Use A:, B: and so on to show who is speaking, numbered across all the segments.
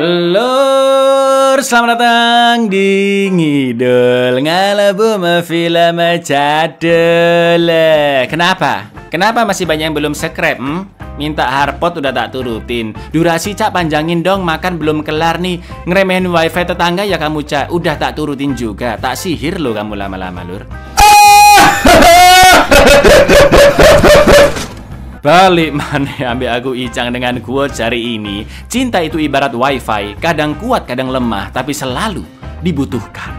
A: Lur, selamat datang di Ngidul Ngalabu Film Cadel. Kenapa masih banyak yang belum subscribe? Minta hardpot udah tak turutin. Durasi Cak panjangin dong, makan belum kelar nih. Ngeremehin wifi tetangga ya kamu Cak. Udah tak turutin juga. Tak sihir lo kamu lama-lama Lur. Balik mana ambil aku Icang dengan quotes hari ini. Cinta itu ibarat wifi, kadang kuat kadang lemah, tapi selalu dibutuhkan.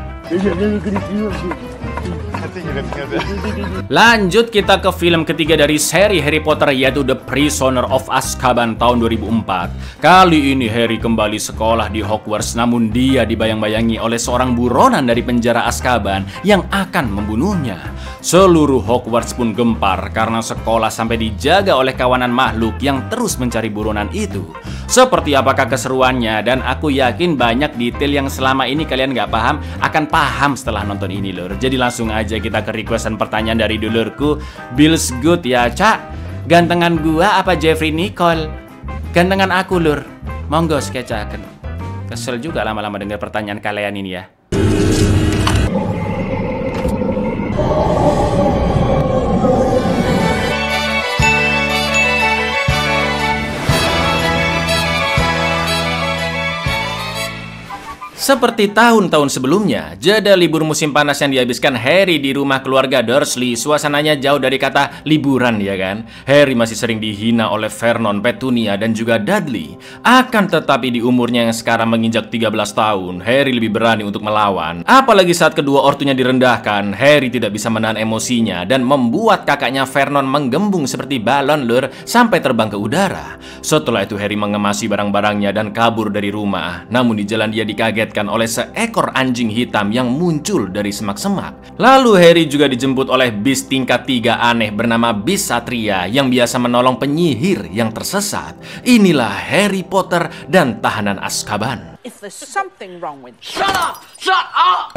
A: Lanjut kita ke film ketiga dari seri Harry Potter, yaitu The Prisoner of Azkaban tahun 2004. Kali ini Harry kembali sekolah di Hogwarts, namun dia dibayang-bayangi oleh seorang buronan dari penjara Azkaban yang akan membunuhnya. Seluruh Hogwarts pun gempar karena sekolah sampai dijaga oleh kawanan makhluk yang terus mencari buronan itu. Seperti apakah keseruannya, dan aku yakin banyak detail yang selama ini kalian nggak paham akan paham setelah nonton ini Lur. Jadi langsung aja kita ke requestan pertanyaan dari dulurku. Bills Good ya Cak, gantengan gua apa Jeffrey Nicole? Gantengan aku Lur. Monggo skecaken. Kesel juga lama-lama dengar pertanyaan kalian ini ya. Seperti tahun-tahun sebelumnya, jeda libur musim panas yang dihabiskan Harry di rumah keluarga Dursley, suasananya jauh dari kata liburan ya kan? Harry masih sering dihina oleh Vernon, Petunia, dan juga Dudley. Akan tetapi di umurnya yang sekarang menginjak 13 tahun, Harry lebih berani untuk melawan. Apalagi saat kedua ortunya direndahkan, Harry tidak bisa menahan emosinya dan membuat kakaknya Vernon menggembung seperti balon Lur sampai terbang ke udara. Setelah itu Harry mengemasi barang-barangnya dan kabur dari rumah. Namun di jalan dia dikagetkan oleh seekor anjing hitam yang muncul dari semak-semak. Lalu Harry juga dijemput oleh bis tingkat 3 aneh bernama bis Satria yang biasa menolong penyihir yang tersesat. Inilah Harry Potter dan Tahanan Azkaban.
B: If there's something wrong with... Shut up! Shut up!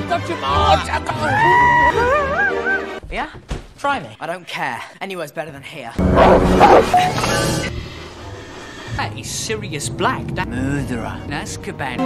B: Yeah? Try me. I don't care. Anywhere's better than here. That is Sirius Black. That murderer. Azkaban.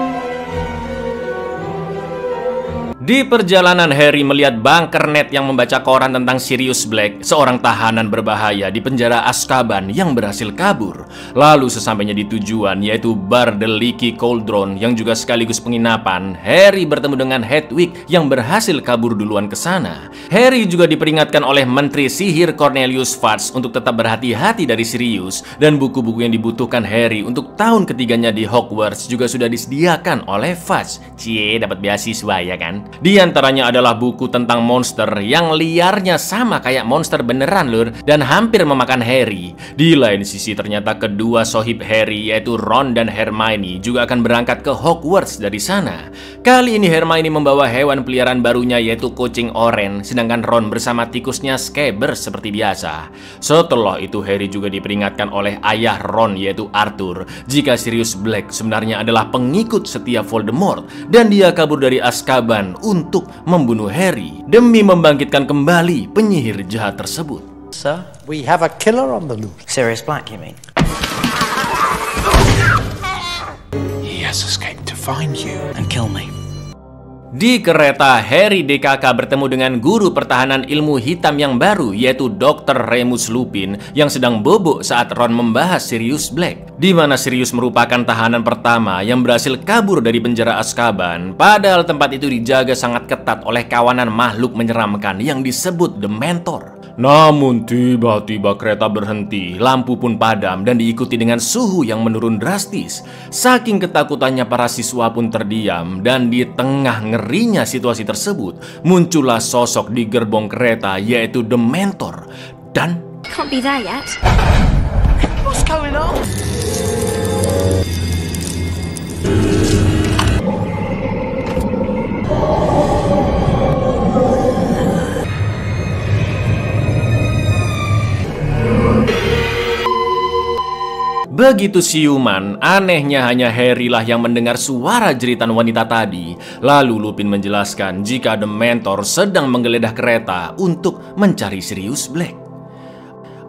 A: Di perjalanan Harry melihat bunker Ned yang membaca koran tentang Sirius Black, seorang tahanan berbahaya di penjara Azkaban yang berhasil kabur. Lalu sesampainya di tujuan, yaitu bar The Leaky Cauldron yang juga sekaligus penginapan, Harry bertemu dengan Hedwig yang berhasil kabur duluan ke sana. Harry juga diperingatkan oleh Menteri Sihir Cornelius Fudge untuk tetap berhati-hati dari Sirius, dan buku-buku yang dibutuhkan Harry untuk tahun ketiganya di Hogwarts juga sudah disediakan oleh Fudge. Cie, dapat beasiswa ya kan? Di antaranya adalah buku tentang monster yang liarnya sama kayak monster beneran Lur, dan hampir memakan Harry. Di lain sisi ternyata kedua sohib Harry yaitu Ron dan Hermione juga akan berangkat ke Hogwarts dari sana. Kali ini Hermione membawa hewan peliharaan barunya yaitu kucing oranye, sedangkan Ron bersama tikusnya Scabbers seperti biasa. Setelah itu Harry juga diperingatkan oleh ayah Ron yaitu Arthur jika Sirius Black sebenarnya adalah pengikut setia Voldemort dan dia kabur dari Azkaban untuk membunuh Harry demi membangkitkan kembali penyihir jahat tersebut.
C: Sir, we have a killer on the loose.
B: Sirius Black, you mean?
C: He has escaped to find you
B: And kill me.
A: Di kereta, Harry DKK bertemu dengan guru pertahanan ilmu hitam yang baru yaitu Dr. Remus Lupin yang sedang bobok saat Ron membahas Sirius Black, di mana Sirius merupakan tahanan pertama yang berhasil kabur dari penjara Azkaban. Padahal tempat itu dijaga sangat ketat oleh kawanan makhluk menyeramkan yang disebut Dementor. Namun tiba-tiba kereta berhenti, lampu pun padam dan diikuti dengan suhu yang menurun drastis. Saking ketakutannya para siswa pun terdiam, dan di tengah ngerinya situasi tersebut muncullah sosok di gerbong kereta yaitu Dementor. Dan
D: Can't be there yet.
B: What's going on?
A: begitu siuman, anehnya hanya Harry lah yang mendengar suara jeritan wanita tadi. Lalu Lupin menjelaskan jika Dementor sedang menggeledah kereta untuk mencari Sirius Black.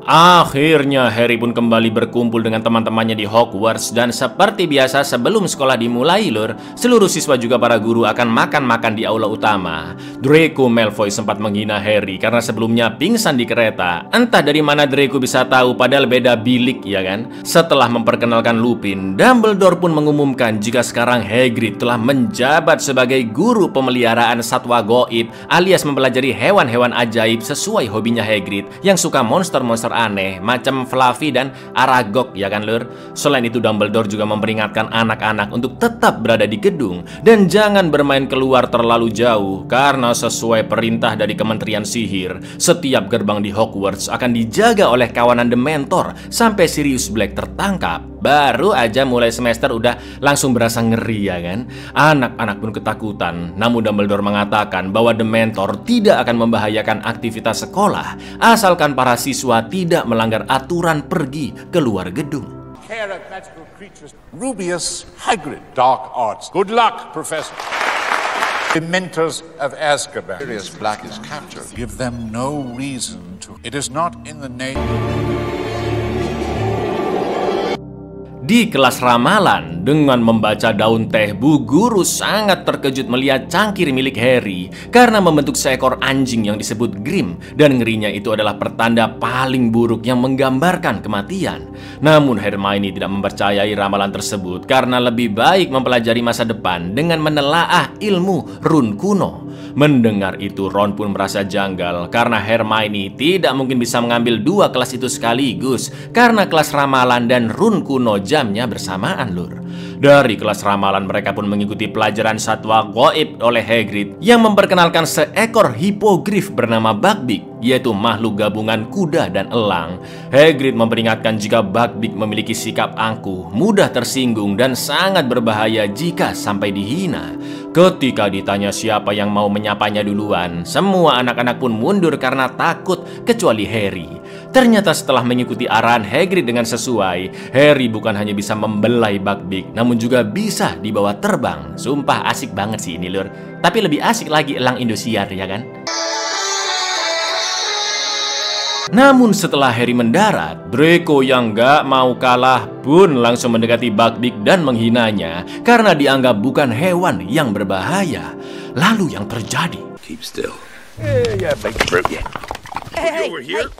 A: Akhirnya Harry pun kembali berkumpul dengan teman-temannya di Hogwarts. Dan seperti biasa sebelum sekolah dimulai lur, seluruh siswa juga para guru akan makan-makan di aula utama. Draco Malfoy sempat menghina Harry karena sebelumnya pingsan di kereta. Entah dari mana Draco bisa tahu padahal beda bilik ya kan. Setelah memperkenalkan Lupin, Dumbledore pun mengumumkan jika sekarang Hagrid telah menjabat sebagai guru pemeliharaan satwa goib alias mempelajari hewan-hewan ajaib sesuai hobinya Hagrid yang suka monster-monster aneh macam Fluffy dan Aragog ya kan lur. Selain itu Dumbledore juga memperingatkan anak-anak untuk tetap berada di gedung dan jangan bermain keluar terlalu jauh karena sesuai perintah dari Kementerian Sihir, setiap gerbang di Hogwarts akan dijaga oleh kawanan Dementor sampai Sirius Black tertangkap. Baru aja mulai semester udah langsung berasa ngeri ya kan. Anak-anak pun ketakutan. Namun Dumbledore mengatakan bahwa Dementor tidak akan membahayakan aktivitas sekolah asalkan para siswa tidak melanggar aturan pergi keluar gedung.
D: Rubius Hagrid, Dark Arts. Good luck, Professor. Dementors of Azkaban. Sirius Black is captured. Give them no reason to. It is not in the name.
A: Di kelas ramalan, dengan membaca daun teh, Bu Guru sangat terkejut melihat cangkir milik Harry karena membentuk seekor anjing yang disebut Grim, dan ngerinya itu adalah pertanda paling buruk yang menggambarkan kematian. Namun Hermione tidak mempercayai ramalan tersebut karena lebih baik mempelajari masa depan dengan menelaah ilmu run kuno. Mendengar itu Ron pun merasa janggal karena Hermione tidak mungkin bisa mengambil dua kelas itu sekaligus karena kelas ramalan dan run kuno jamnya bersamaan lur. Dari kelas ramalan mereka pun mengikuti pelajaran satwa goib oleh Hagrid yang memperkenalkan seekor hipogrif bernama Buckbeak, yaitu makhluk gabungan kuda dan elang. Hagrid memperingatkan jika Buckbeak memiliki sikap angkuh, mudah tersinggung dan sangat berbahaya jika sampai dihina. Ketika ditanya siapa yang mau menyapanya duluan, semua anak-anak pun mundur karena takut kecuali Harry. Ternyata setelah mengikuti arahan Hagrid dengan sesuai, Harry bukan hanya bisa membelai Buckbeak, namun juga bisa dibawa terbang. Sumpah asik banget sih ini lur. Tapi lebih asik lagi elang Indosiar ya kan? Namun setelah Harry mendarat, Draco yang gak mau kalah pun langsung mendekati Buckbeak dan menghinanya karena dianggap bukan hewan yang berbahaya. Lalu yang terjadi?
C: Keep still.
D: Yeah, big fruit. Yeah.
C: You were here?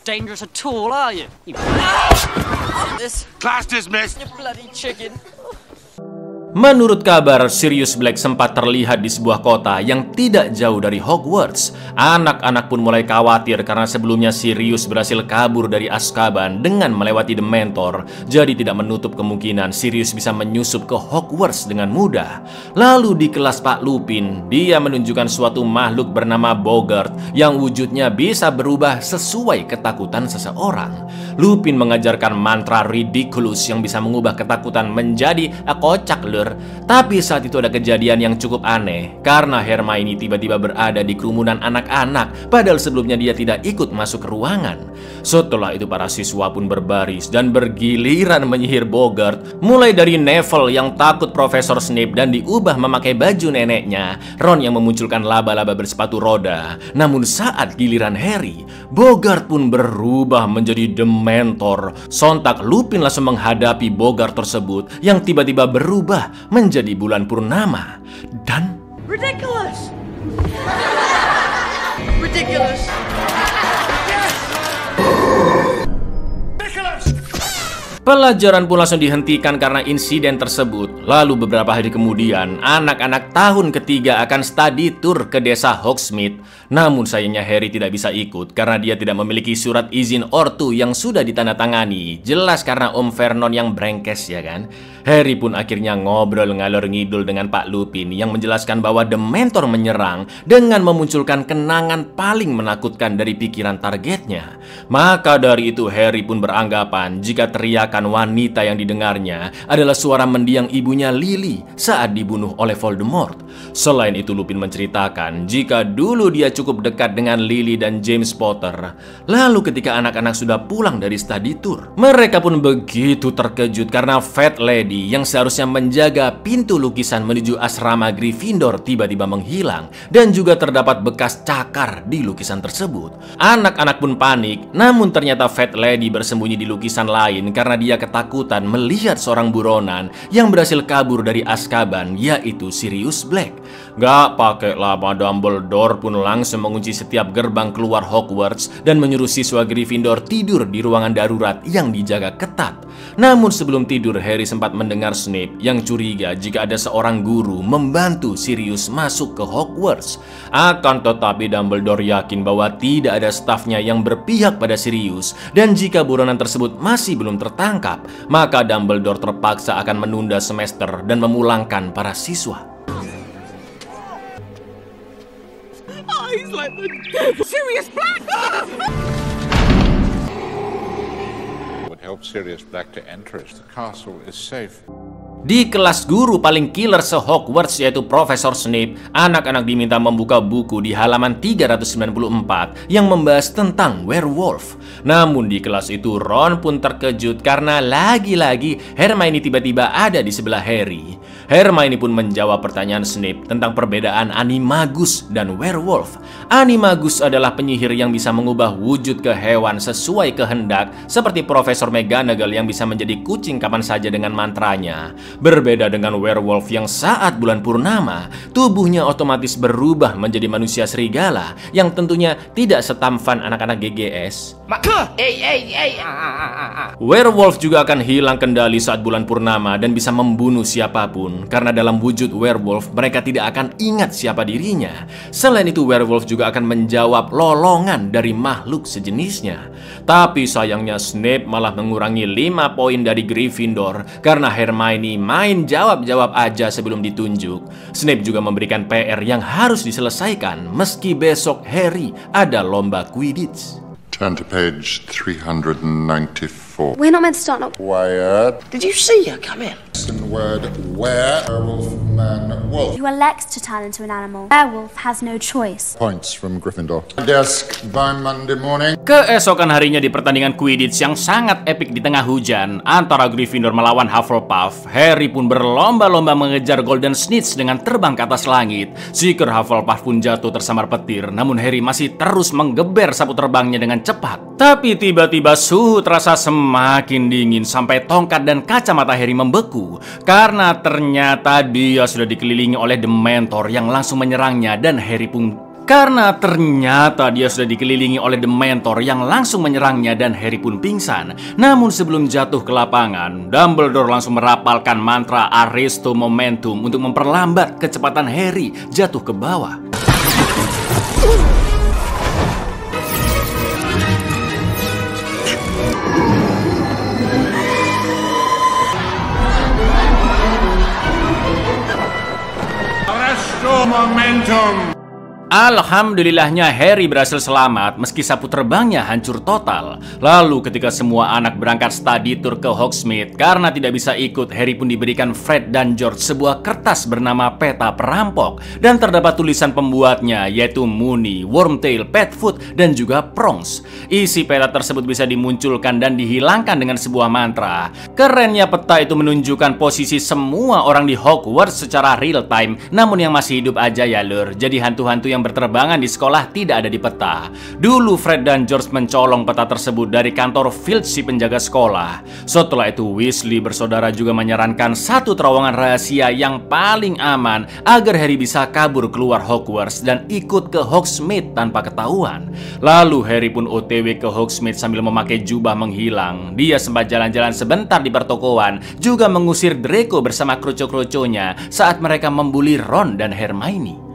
B: Dangerous at all, are you? You this
C: Class dismissed.
B: you bloody chicken.
A: Menurut kabar, Sirius Black sempat terlihat di sebuah kota yang tidak jauh dari Hogwarts. Anak-anak pun mulai khawatir karena sebelumnya Sirius berhasil kabur dari Azkaban dengan melewati Dementor. Jadi tidak menutup kemungkinan Sirius bisa menyusup ke Hogwarts dengan mudah. Lalu di kelas Pak Lupin, dia menunjukkan suatu makhluk bernama Boggart yang wujudnya bisa berubah sesuai ketakutan seseorang. Lupin mengajarkan mantra ridiculous yang bisa mengubah ketakutan menjadi kocak lur. Tapi saat itu ada kejadian yang cukup aneh karena Hermione tiba-tiba berada di kerumunan anak-anak padahal sebelumnya dia tidak ikut masuk ke ruangan. Setelah itu para siswa pun berbaris dan bergiliran menyihir Boggart, mulai dari Neville yang takut Profesor Snape dan diubah memakai baju neneknya, Ron yang memunculkan laba-laba bersepatu roda. Namun saat giliran Harry, Boggart pun berubah menjadi Dementor. Sontak Lupin langsung menghadapi Boggart tersebut yang tiba-tiba berubah menjadi bulan purnama dan
E: Ridiculous! Ridiculous!
A: pelajaran pun langsung dihentikan karena insiden tersebut. Lalu beberapa hari kemudian, anak-anak tahun ketiga akan study tour ke desa Hogsmeade. Namun sayangnya Harry tidak bisa ikut karena dia tidak memiliki surat izin ortu yang sudah ditandatangani. Jelas karena Om Vernon yang brengkes ya kan. Harry pun akhirnya ngobrol ngalor ngidul dengan Pak Lupin yang menjelaskan bahwa Dementor menyerang dengan memunculkan kenangan paling menakutkan dari pikiran targetnya. Maka dari itu Harry pun beranggapan jika teriakan wanita yang didengarnya adalah suara mendiang ibunya Lily saat dibunuh oleh Voldemort. Selain itu Lupin menceritakan jika dulu dia cukup dekat dengan Lily dan James Potter. Lalu ketika anak-anak sudah pulang dari study tour, mereka pun begitu terkejut karena Fat Lady Lady yang seharusnya menjaga pintu lukisan menuju asrama Gryffindor tiba-tiba menghilang dan juga terdapat bekas cakar di lukisan tersebut. Anak-anak pun panik, namun ternyata Fat Lady bersembunyi di lukisan lain karena dia ketakutan melihat seorang buronan yang berhasil kabur dari Azkaban, yaitu Sirius Black. Gak pakai lama, Dumbledore pun langsung mengunci setiap gerbang keluar Hogwarts dan menyuruh siswa Gryffindor tidur di ruangan darurat yang dijaga ketat. Namun sebelum tidur, Harry sempat mendengar Snape yang curiga jika ada seorang guru membantu Sirius masuk ke Hogwarts. Akan tetapi Dumbledore yakin bahwa tidak ada stafnya yang berpihak pada Sirius, dan jika buronan tersebut masih belum tertangkap, maka Dumbledore terpaksa akan menunda semester dan memulangkan para siswa.
E: Oh, he's like the devil. Sirius Black!
D: Help Sirius Black to enter it. The castle is safe.
A: Di kelas guru paling killer se-Hogwarts yaitu Profesor Snape, anak-anak diminta membuka buku di halaman 394 yang membahas tentang werewolf. Namun di kelas itu Ron pun terkejut karena lagi-lagi Hermione tiba-tiba ada di sebelah Harry. Hermione pun menjawab pertanyaan Snape tentang perbedaan animagus dan werewolf. Animagus adalah penyihir yang bisa mengubah wujud ke hewan sesuai kehendak, seperti Profesor McGonagall yang bisa menjadi kucing kapan saja dengan mantranya. Berbeda dengan werewolf yang saat bulan purnama, tubuhnya otomatis berubah menjadi manusia serigala yang tentunya tidak setampan anak-anak GGS. Werewolf juga akan hilang kendali saat bulan purnama dan bisa membunuh siapapun, karena dalam wujud werewolf mereka tidak akan ingat siapa dirinya. Selain itu, werewolf juga akan menjawab lolongan dari makhluk sejenisnya. Tapi sayangnya Snape malah mengurangi 5 poin dari Gryffindor karena Hermione main jawab-jawab aja sebelum ditunjuk. Snape juga memberikan PR yang harus diselesaikan meski besok Harry ada lomba Quidditch.
F: Turn to page 394.
G: We're not meant to start now.
F: Quiet.
E: Did you see her come in?
F: Listen word where werewolf man wolf.
G: Who elects to turn into an animal? Werewolf has no choice.
F: Points from Gryffindor. Desk by Monday morning.
A: Keesokan harinya di pertandingan Quidditch yang sangat epik di tengah hujan antara Gryffindor melawan Hufflepuff, Harry pun berlomba-lomba mengejar Golden Snitch dengan terbang ke atas langit. Seeker Hufflepuff pun jatuh tersambar petir, namun Harry masih terus menggeber sapu terbangnya dengan cepat. Tapi tiba-tiba suhu terasa semakin dingin sampai tongkat dan kacamata Harry membeku karena ternyata dia sudah dikelilingi oleh Dementor yang langsung menyerangnya dan Harry pun pingsan. Namun sebelum jatuh ke lapangan, Dumbledore langsung merapalkan mantra Aristo Momentum untuk memperlambat kecepatan Harry jatuh ke bawah.
D: Aristo Momentum.
A: Alhamdulillahnya Harry berhasil selamat meski sapu terbangnya hancur total. Lalu ketika semua anak berangkat study tour ke Hogsmeade karena tidak bisa ikut, Harry pun diberikan Fred dan George sebuah kertas bernama peta perampok dan terdapat tulisan pembuatnya yaitu Moony, Wormtail, Padfoot, dan juga Prongs. Isi peta tersebut bisa dimunculkan dan dihilangkan dengan sebuah mantra. Kerennya peta itu menunjukkan posisi semua orang di Hogwarts secara real time, namun yang masih hidup aja ya lur. Jadi hantu-hantu yang berterbangan di sekolah tidak ada di peta. Dulu Fred dan George mencolong peta tersebut dari kantor Filch si penjaga sekolah. Setelah itu Weasley bersaudara juga menyarankan satu terowongan rahasia yang paling aman agar Harry bisa kabur keluar Hogwarts dan ikut ke Hogsmeade tanpa ketahuan. Lalu Harry pun OTW ke Hogsmeade sambil memakai jubah menghilang. Dia sempat jalan-jalan sebentar di pertokoan, juga mengusir Draco bersama kroco-kroconya saat mereka membuli Ron dan Hermione.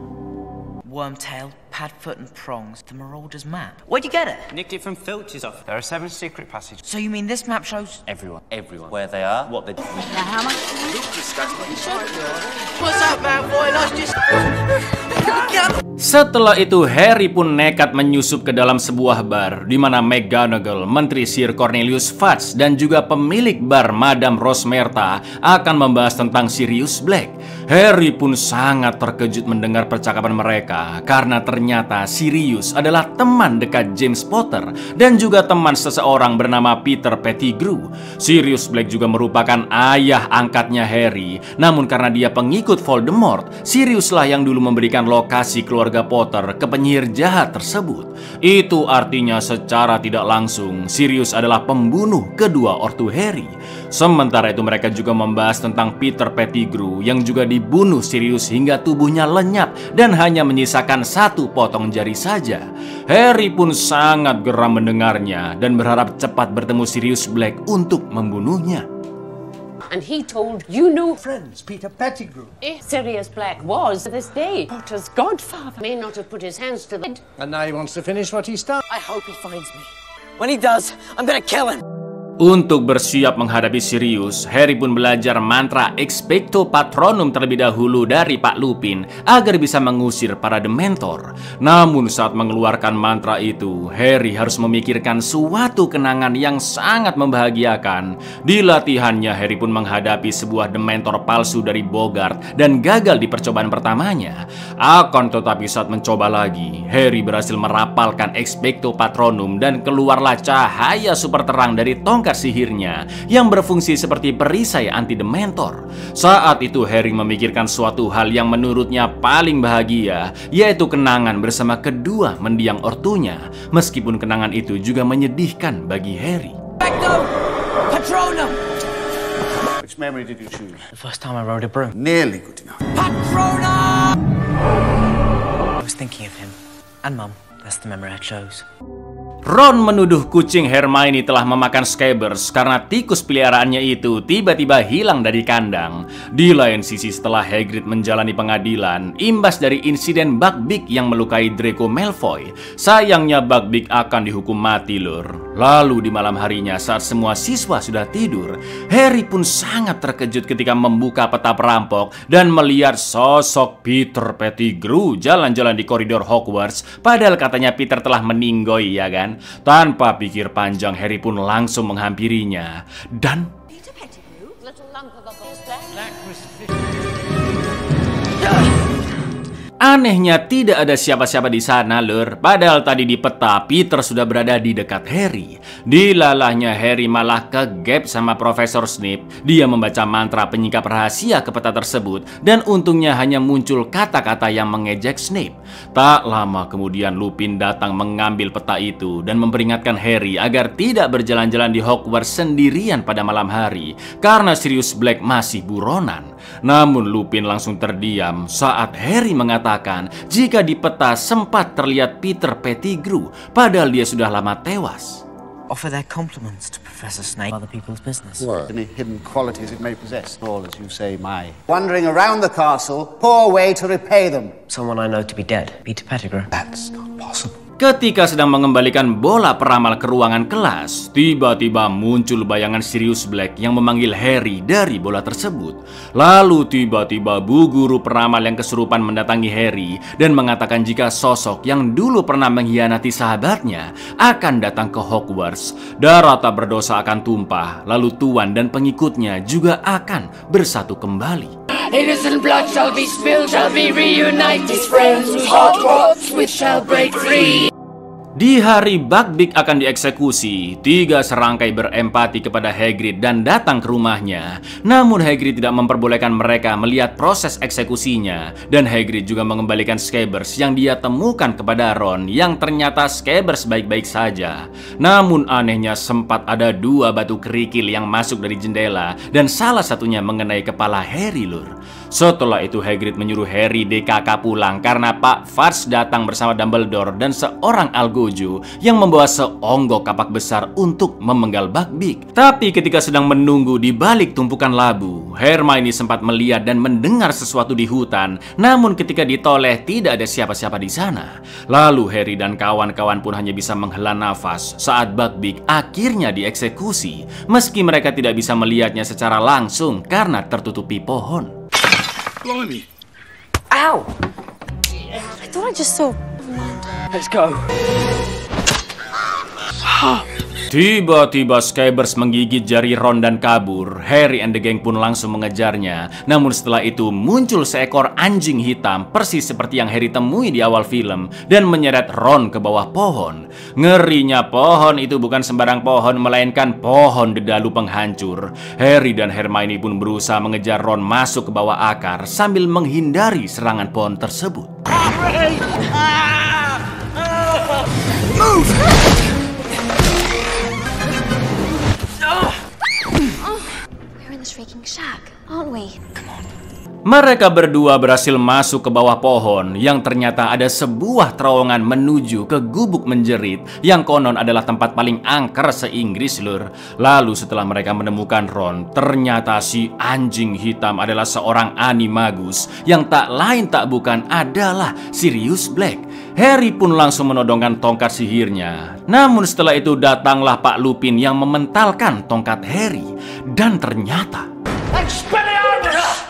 H: Wormtail, Padfoot and Prongs, the Marauder's map. Where'd you get it?
B: Nicked it from Filch's office.
C: There are 7 secret passages.
H: So you mean this map shows
B: Everyone. Where they are, what they do.
E: What's up, man, boy? Let's just...
A: Setelah itu Harry pun nekat menyusup ke dalam sebuah bar di mana McGonagall, Menteri Sir Cornelius Fudge dan juga pemilik bar Madame Rosmerta akan membahas tentang Sirius Black. Harry pun sangat terkejut mendengar percakapan mereka karena ternyata Sirius adalah teman dekat James Potter dan juga teman seseorang bernama Peter Pettigrew. Sirius Black juga merupakan ayah angkatnya Harry, namun karena dia pengikut Voldemort, Siriuslah yang dulu memberikan lokasi keluarga Potter ke penyihir jahat tersebut. Itu artinya secara tidak langsung Sirius adalah pembunuh kedua ortu Harry. Sementara itu mereka juga membahas tentang Peter Pettigrew yang juga dibunuh Sirius hingga tubuhnya lenyap dan hanya menyisakan satu potong jari saja. Harry pun sangat geram mendengarnya dan berharap cepat bertemu Sirius Black untuk membunuhnya.
E: And he told you know
I: friends, Peter Pettigrew.
E: if Sirius Black was this day Potter's godfather may not have put his hands to the head.
I: And now he wants to finish what he started.
J: I hope he finds me. When he does, I'm gonna kill him.
A: Untuk bersiap menghadapi Sirius, Harry pun belajar mantra Expecto Patronum terlebih dahulu dari Pak Lupin agar bisa mengusir para Dementor. Namun saat mengeluarkan mantra itu, Harry harus memikirkan suatu kenangan yang sangat membahagiakan. Di latihannya, Harry pun menghadapi sebuah Dementor palsu dari Bogart dan gagal di percobaan pertamanya. Akan tetapi saat mencoba lagi, Harry berhasil merapalkan Expecto Patronum dan keluarlah cahaya super terang dari tongkat sihirnya yang berfungsi seperti perisai anti Dementor. Saat itu Harry memikirkan suatu hal yang menurutnya paling bahagia, yaitu kenangan bersama kedua mendiang ortunya. Meskipun kenangan itu juga menyedihkan bagi Harry.
J: Expecto Patronum!
I: Which memory did you choose?
J: The first time I rode a broom.
I: Nearly good enough.
J: Patronum! I was thinking of him and Mum. That's the memory I chose.
A: Ron menuduh kucing Hermione telah memakan Scabbers karena tikus peliharaannya itu tiba-tiba hilang dari kandang. Di lain sisi, setelah Hagrid menjalani pengadilan imbas dari insiden Buckbeak yang melukai Draco Malfoy, sayangnya Buckbeak akan dihukum mati, lur. Lalu di malam harinya saat semua siswa sudah tidur, Harry pun sangat terkejut ketika membuka peta perampok dan melihat sosok Peter Pettigrew jalan-jalan di koridor Hogwarts, padahal katanya Peter telah meninggoy, ya kan? Tanpa pikir panjang, Harry pun langsung menghampirinya dan
E: Peter Pettigrew, little lump of a black
A: anehnya tidak ada siapa-siapa di sana, lur. Padahal tadi di peta Peter sudah berada di dekat Harry. Dilalahnya Harry malah kegap sama Profesor Snape. Dia membaca mantra penyingkap rahasia ke peta tersebut dan untungnya hanya muncul kata-kata yang mengejek Snape. Tak lama kemudian Lupin datang mengambil peta itu dan memperingatkan Harry agar tidak berjalan-jalan di Hogwarts sendirian pada malam hari karena Sirius Black masih buronan. Namun Lupin langsung terdiam saat Harry mengatakan jika di peta sempat terlihat Peter Pettigrew, padahal dia sudah lama tewas.
H: Offer their compliments to Professor Snape, other people's business.
I: What? Any hidden qualities it may possess, all as you say, my wandering around the castle, poor way to repay them.
H: Someone I know to be dead, Peter Pettigrew.
I: That's not possible.
A: Ketika sedang mengembalikan bola peramal ke ruangan kelas, tiba-tiba muncul bayangan Sirius Black yang memanggil Harry dari bola tersebut. Lalu tiba-tiba Bu Guru peramal yang kesurupan mendatangi Harry dan mengatakan jika sosok yang dulu pernah mengkhianati sahabatnya akan datang ke Hogwarts. Darah tak berdosa akan tumpah, lalu Tuan dan pengikutnya juga akan bersatu kembali.
E: Innocent blood shall be spilled, shall be reunited, friends whose heart walks with shall break free.
A: Di hari Buckbeak akan dieksekusi, 3 serangkai berempati kepada Hagrid dan datang ke rumahnya. Namun Hagrid tidak memperbolehkan mereka melihat proses eksekusinya. Dan Hagrid juga mengembalikan Scabbers yang dia temukan kepada Ron yang ternyata Scabbers baik-baik saja. Namun anehnya sempat ada 2 batu kerikil yang masuk dari jendela dan salah satunya mengenai kepala Harry, lur. Setelah itu Hagrid menyuruh Harry DKK pulang karena Pak Fudge datang bersama Dumbledore dan seorang algojo yang membawa seonggok kapak besar untuk memenggal Buckbeak. Tapi ketika sedang menunggu di balik tumpukan labu, Hermione sempat melihat dan mendengar sesuatu di hutan. Namun ketika ditoleh tidak ada siapa-siapa di sana. Lalu Harry dan kawan-kawan pun hanya bisa menghela nafas saat Buckbeak akhirnya dieksekusi, meski mereka tidak bisa melihatnya secara langsung karena tertutupi pohon.
J: Blimey. Ow! I
K: thought I just saw.
B: Let's go.
A: Tiba-tiba Scabbers menggigit jari Ron dan kabur. Harry and the gang pun langsung mengejarnya. Namun setelah itu muncul seekor anjing hitam persis seperti yang Harry temui di awal film dan menyeret Ron ke bawah pohon. Ngerinya pohon itu bukan sembarang pohon, melainkan pohon dedalu penghancur. Harry dan Hermione pun berusaha mengejar Ron masuk ke bawah akar sambil menghindari serangan pohon tersebut. Move!
G: Shrieking shack, aren't we? Come on.
A: Mereka berdua berhasil masuk ke bawah pohon yang ternyata ada sebuah terowongan menuju ke gubuk menjerit yang konon adalah tempat paling angker se-Inggris, lur. Lalu setelah mereka menemukan Ron, ternyata si anjing hitam adalah seorang animagus yang tak lain tak bukan adalah Sirius Black. Harry pun langsung menodongkan tongkat sihirnya. Namun setelah itu datanglah Pak Lupin yang mementalkan tongkat Harry. Dan ternyata
E: Expelliarmus!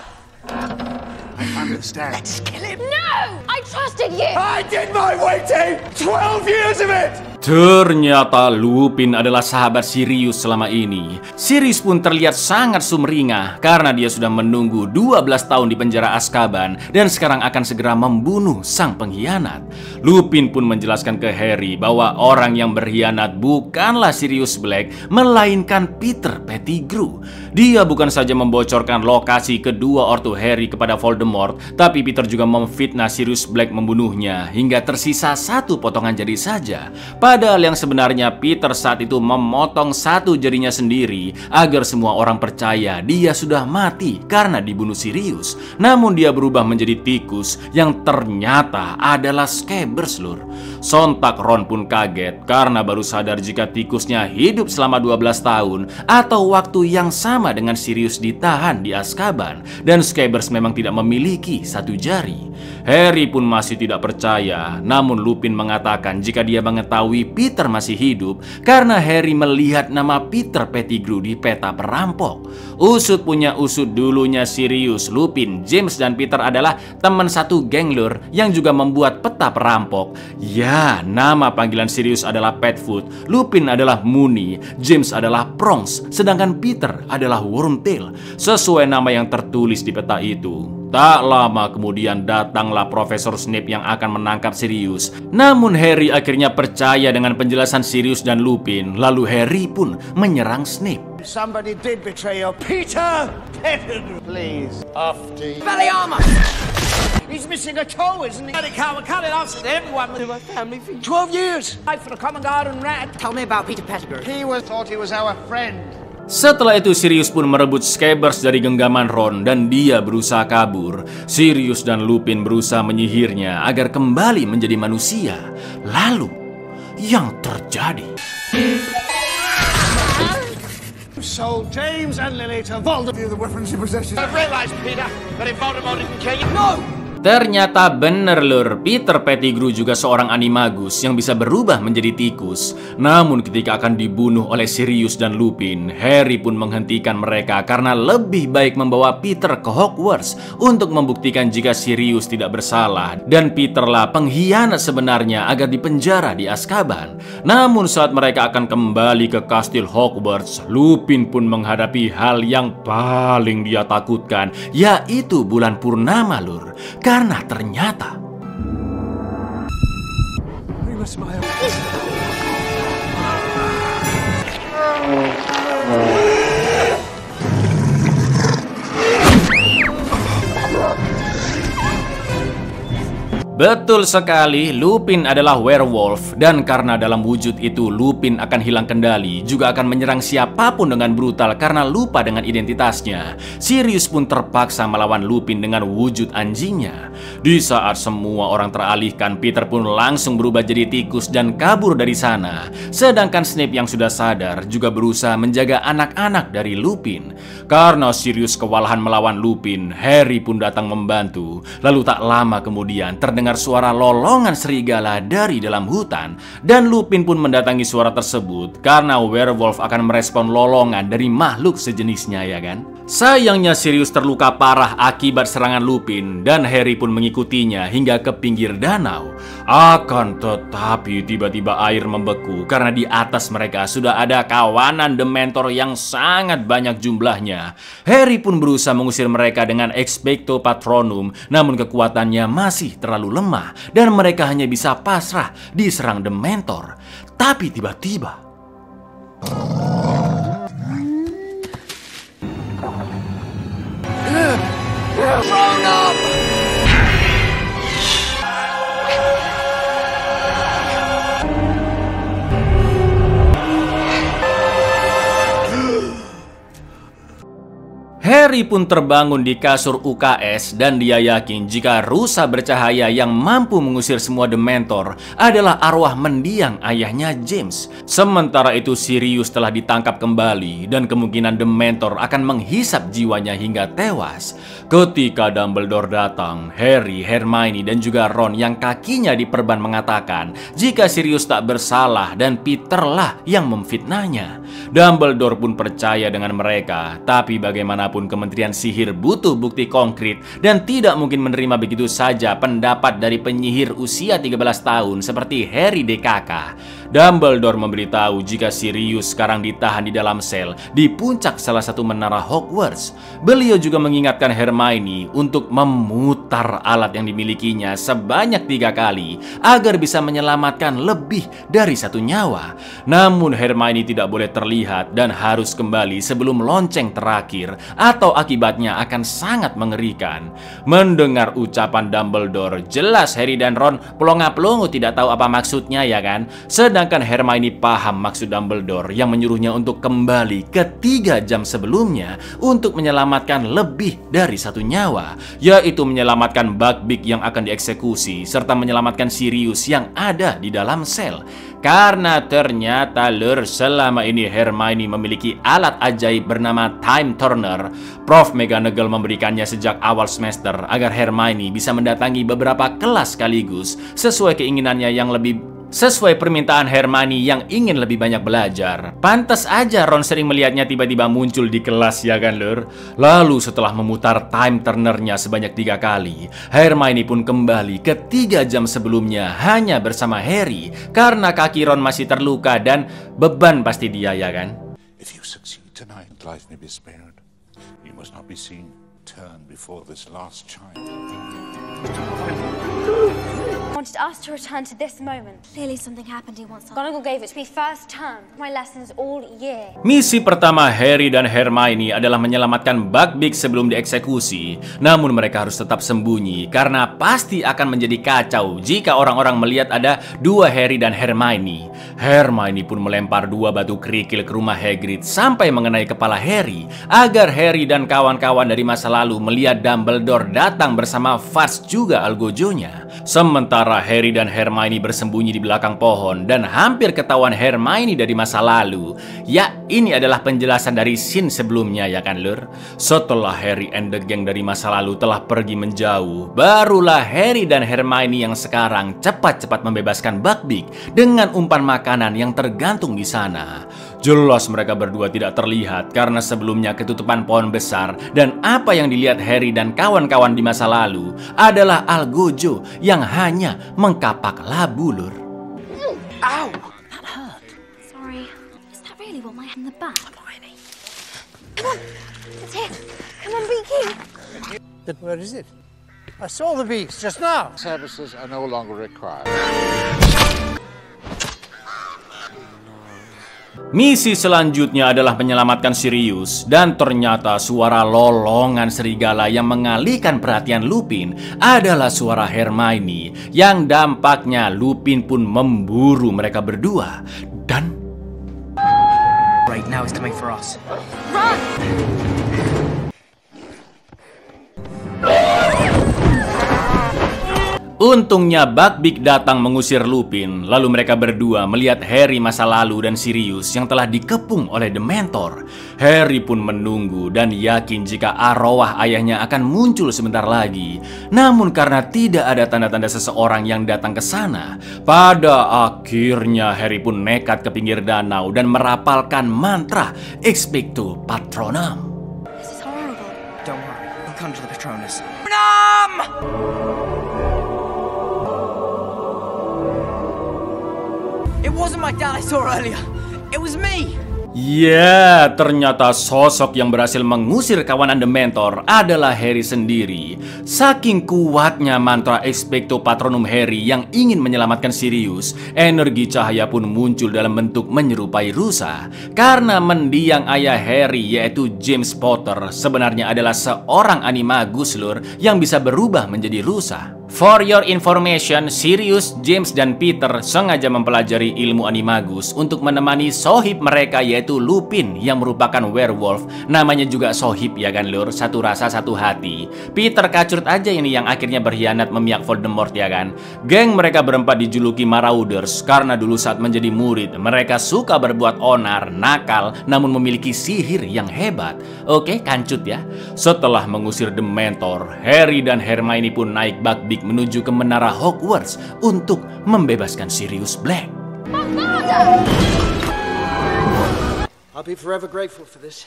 F: I understand.
E: Let's kill him. No! I trusted you!
C: I did my waiting! 12 years of it!
A: ternyata Lupin adalah sahabat Sirius selama ini. Sirius pun terlihat sangat sumringah karena dia sudah menunggu 12 tahun di penjara Azkaban dan sekarang akan segera membunuh sang pengkhianat. Lupin pun menjelaskan ke Harry bahwa orang yang berkhianat bukanlah Sirius Black, melainkan Peter Pettigrew. Dia bukan saja membocorkan lokasi kedua ortu Harry kepada Voldemort, tapi Peter juga memfitnah Sirius Black membunuhnya hingga tersisa satu potongan jari saja. Padahal yang sebenarnya Peter saat itu memotong satu jarinya sendiri agar semua orang percaya dia sudah mati karena dibunuh Sirius. Namun dia berubah menjadi tikus yang ternyata adalah Scabbers, lur. Sontak Ron pun kaget karena baru sadar jika tikusnya hidup selama 12 tahun atau waktu yang sama dengan Sirius ditahan di Azkaban, dan Scabbers memang tidak memiliki satu jari. Harry pun masih tidak percaya, namun Lupin mengatakan jika dia mengetahui Peter masih hidup karena Harry melihat nama Peter Pettigrew di peta perampok. Usut punya usut, dulunya Sirius, Lupin, James, dan Peter adalah teman satu geng, lur, yang juga membuat peta perampok. Ya, nama panggilan Sirius adalah Petfoot, Lupin adalah Moony, James adalah Prongs, sedangkan Peter adalah Wormtail, sesuai nama yang tertulis di peta itu. Tak lama kemudian datanglah Profesor Snape yang akan menangkap Sirius. Namun Harry akhirnya percaya dengan penjelasan Sirius dan Lupin. Lalu Harry pun menyerang Snape.
I: Somebody did betray you. Peter Pettigrew, please.
F: Ufty.
E: Expelliarmus!
I: He's missing a toe, isn't he? Can't answer to everyone with my family for 12 years. Fight for the common garden rat.
E: Tell me about Peter Pettigrew.
I: Thought he was our friend.
A: Setelah itu Sirius pun merebut Scabbers dari genggaman Ron dan dia berusaha kabur. Sirius dan Lupin berusaha menyihirnya agar kembali menjadi manusia. Lalu, yang terjadi...
I: So James and Lily to Voldemort, the weapons he possesses. I realized, Peter, that if Voldemort didn't kill you... No!
A: Ternyata bener, lur, Peter Pettigrew juga seorang animagus yang bisa berubah menjadi tikus. Namun ketika akan dibunuh oleh Sirius dan Lupin, Harry pun menghentikan mereka karena lebih baik membawa Peter ke Hogwarts untuk membuktikan jika Sirius tidak bersalah dan Peterlah pengkhianat sebenarnya agar dipenjara di Azkaban. Namun saat mereka akan kembali ke kastil Hogwarts, Lupin pun menghadapi hal yang paling dia takutkan, yaitu bulan purnama, lur. Karena ternyata betul sekali, Lupin adalah werewolf. Dan karena dalam wujud itu Lupin akan hilang kendali, juga akan menyerang siapapun dengan brutal karena lupa dengan identitasnya. Sirius pun terpaksa melawan Lupin dengan wujud anjingnya. Di saat semua orang teralihkan, Peter pun langsung berubah jadi tikus dan kabur dari sana. Sedangkan Snape yang sudah sadar juga berusaha menjaga anak-anak dari Lupin. Karena Sirius kewalahan melawan Lupin, Harry pun datang membantu. Lalu tak lama kemudian terdengar suara lolongan serigala dari dalam hutan, dan Lupin pun mendatangi suara tersebut karena werewolf akan merespon lolongan dari makhluk sejenisnya, ya kan? Sayangnya Sirius terluka parah akibat serangan Lupin dan Harry pun pun mengikutinya hingga ke pinggir danau. Akan tetapi tiba-tiba air membeku karena di atas mereka sudah ada kawanan Dementor yang sangat banyak jumlahnya. Harry pun berusaha mengusir mereka dengan Expecto Patronum, namun kekuatannya masih terlalu lemah dan mereka hanya bisa pasrah diserang Dementor. Tapi tiba-tiba Harry pun terbangun di kasur UKS dan dia yakin jika rusa bercahaya yang mampu mengusir semua Dementor adalah arwah mendiang ayahnya James. Sementara itu Sirius telah ditangkap kembali dan kemungkinan Dementor akan menghisap jiwanya hingga tewas. Ketika Dumbledore datang, Harry, Hermione dan juga Ron yang kakinya diperban mengatakan jika Sirius tak bersalah dan Peter lah yang memfitnahnya. Dumbledore pun percaya dengan mereka, tapi bagaimanapun Kementerian Sihir butuh bukti konkret dan tidak mungkin menerima begitu saja pendapat dari penyihir usia 13 tahun seperti Harry DKK. Dumbledore memberitahu jika Sirius sekarang ditahan di dalam sel di puncak salah satu menara Hogwarts. Beliau juga mengingatkan Hermione untuk memutar alat yang dimilikinya sebanyak 3 kali agar bisa menyelamatkan lebih dari 1 nyawa. Namun Hermione tidak boleh terlihat dan harus kembali sebelum lonceng terakhir atau akibatnya akan sangat mengerikan. Mendengar ucapan Dumbledore, jelas Harry dan Ron pelongo-pelongo tidak tahu apa maksudnya ya kan? Sedangkan Hermione paham maksud Dumbledore yang menyuruhnya untuk kembali ke 3 jam sebelumnya untuk menyelamatkan lebih dari 1 nyawa, yaitu menyelamatkan Buckbeak yang akan dieksekusi serta menyelamatkan Sirius yang ada di dalam sel. Karena ternyata selama ini Hermione memiliki alat ajaib bernama Time Turner. Prof McGonagall memberikannya sejak awal semester agar Hermione bisa mendatangi beberapa kelas sekaligus sesuai keinginannya yang lebih sesuai permintaan Hermione yang ingin lebih banyak belajar. Pantas aja Ron sering melihatnya tiba-tiba muncul di kelas ya kan Lur. Lalu setelah memutar Time Turnernya sebanyak 3 kali, Hermione pun kembali ke 3 jam sebelumnya hanya bersama Harry karena kaki Ron masih terluka dan beban pasti dia ya kan.
D: If you succeed tonight, life may be spared. You must not be seen turn before this last chime.
G: I wanted us to return to this moment. Clearly something happened he wants. McGonagall gave it to me first term. My lessons all year.
A: Misi pertama Harry dan Hermione adalah menyelamatkan Buckbeak sebelum dieksekusi. Namun mereka harus tetap sembunyi karena pasti akan menjadi kacau jika orang-orang melihat ada 2 Harry dan Hermione. Hermione pun melempar 2 batu kerikil ke rumah Hagrid sampai mengenai kepala Harry agar Harry dan kawan-kawan dari masa lalu melihat Dumbledore datang bersama Fudge juga algojonya. Sementara Harry dan Hermione bersembunyi di belakang pohon dan hampir ketahuan Hermione dari masa lalu. Ya, ini adalah penjelasan dari scene sebelumnya ya kan Lur. Setelah Harry and the gang dari masa lalu telah pergi menjauh, barulah Harry dan Hermione yang sekarang cepat-cepat membebaskan Buckbeak dengan umpan makanan yang tergantung di sana. Jelas mereka berdua tidak terlihat karena sebelumnya ketutupan pohon besar dan apa yang dilihat Harry dan kawan-kawan di masa lalu adalah algojo yang hanya mengkapak labu Lur.
G: Ow! That hurt. Sorry. Is that really what my hand in the back? Come on! It's here! Come on, Beaky!
K: Where is it? I saw the beast just now.
D: Services are no longer required.
A: Misi selanjutnya adalah menyelamatkan Sirius dan ternyata suara lolongan serigala yang mengalihkan perhatian Lupin adalah suara Hermione yang dampaknya Lupin pun memburu mereka berdua dan
J: Right now he's coming for us.
G: Run!
A: Untungnya Buckbeak datang mengusir Lupin. Lalu mereka berdua melihat Harry masa lalu dan Sirius yang telah dikepung oleh Dementor. Harry pun menunggu dan yakin jika arwah ayahnya akan muncul sebentar lagi. Namun karena tidak ada tanda-tanda seseorang yang datang ke sana, pada akhirnya Harry pun nekat ke pinggir danau dan merapalkan mantra Expecto Patronum.
G: This is horrible.
J: Don't worry, we'll conjure the Patronus.
B: No!
H: Mum! It wasn't my dad I saw earlier. It was me.
A: Ya, ternyata sosok yang berhasil mengusir kawanan Dementor adalah Harry sendiri. Saking kuatnya mantra Expecto Patronum Harry yang ingin menyelamatkan Sirius, energi cahaya pun muncul dalam bentuk menyerupai rusa. Karena mendiang ayah Harry yaitu James Potter sebenarnya adalah seorang animagus lur yang bisa berubah menjadi rusa. For your information, Sirius, James, dan Peter sengaja mempelajari ilmu animagus untuk menemani sohib mereka yaitu Lupin yang merupakan werewolf. Namanya juga sohib ya kan lur, satu rasa satu hati. Peter kacrut aja ini yang akhirnya berkhianat memihak Voldemort ya kan. Geng mereka berempat dijuluki Marauders karena dulu saat menjadi murid mereka suka berbuat onar, nakal, namun memiliki sihir yang hebat. Oke, kancut ya. Setelah mengusir Dementor, Harry dan Hermione pun naik Buckbeak menuju ke menara Hogwarts untuk membebaskan Sirius Black.
K: I'll be forever grateful for this.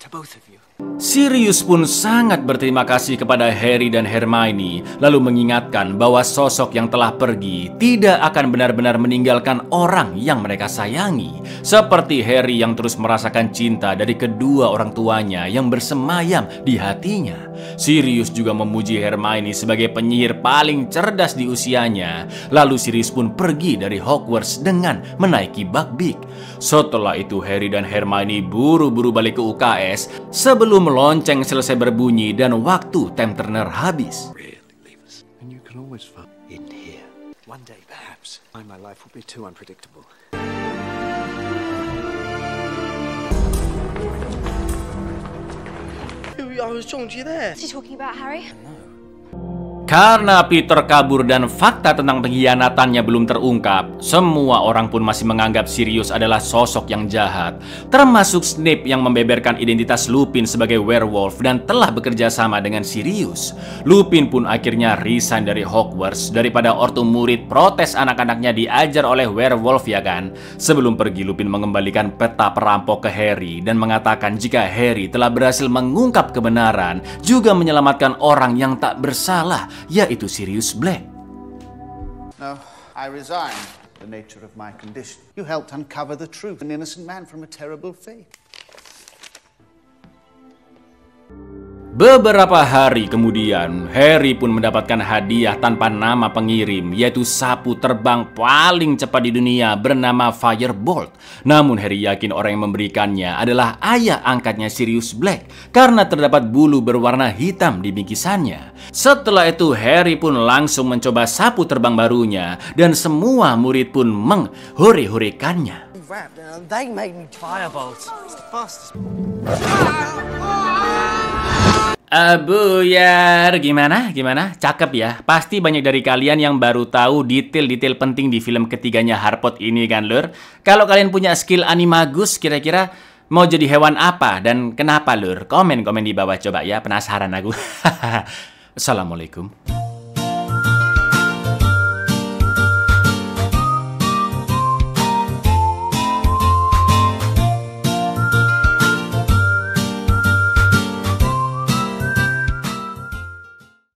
K: To both of you.
A: Sirius pun sangat berterima kasih kepada Harry dan Hermione, lalu mengingatkan bahwa sosok yang telah pergi tidak akan benar-benar meninggalkan orang yang mereka sayangi. Seperti Harry yang terus merasakan cinta dari kedua orang tuanya yang bersemayam di hatinya. Sirius juga memuji Hermione sebagai penyihir paling cerdas di usianya. Lalu Sirius pun pergi dari Hogwarts dengan menaiki Buckbeak. Setelah itu Harry dan Hermione buru-buru balik ke UKS sebelum lonceng selesai berbunyi dan waktu Time Turner habis.
C: And you can always find in here. One day, perhaps, my life will be too unpredictable.
K: I was talking to you there.
G: What's he talking about, Harry?
A: Karena Peter kabur dan fakta tentang pengkhianatannya belum terungkap, semua orang pun masih menganggap Sirius adalah sosok yang jahat. Termasuk Snape yang membeberkan identitas Lupin sebagai werewolf dan telah bekerja sama dengan Sirius. Lupin pun akhirnya resign dari Hogwarts daripada ortu murid protes anak-anaknya diajar oleh werewolf ya kan. Sebelum pergi Lupin mengembalikan peta perampok ke Harry dan mengatakan jika Harry telah berhasil mengungkap kebenaran juga menyelamatkan orang yang tak bersalah, yaitu Sirius Black.
I: No, I resign the nature of my condition. You helped uncover the truth, an innocent man from a terrible fate.
A: Beberapa hari kemudian, Harry pun mendapatkan hadiah tanpa nama pengirim, yaitu sapu terbang paling cepat di dunia bernama Firebolt. Namun Harry yakin orang yang memberikannya adalah ayah angkatnya Sirius Black, karena terdapat bulu berwarna hitam di bingkisannya. Setelah itu Harry pun langsung mencoba sapu terbang barunya, dan semua murid pun menghore-horekannya.
K: They made me Firebolt. It's the fastest.
A: Buyar, gimana? Cakep ya? Pasti banyak dari kalian yang baru tahu detail-detail penting di film ketiganya Harpot ini kan lur? Kalau kalian punya skill animagus, kira-kira mau jadi hewan apa dan kenapa lur? Komen di bawah coba ya, penasaran aku. Assalamualaikum.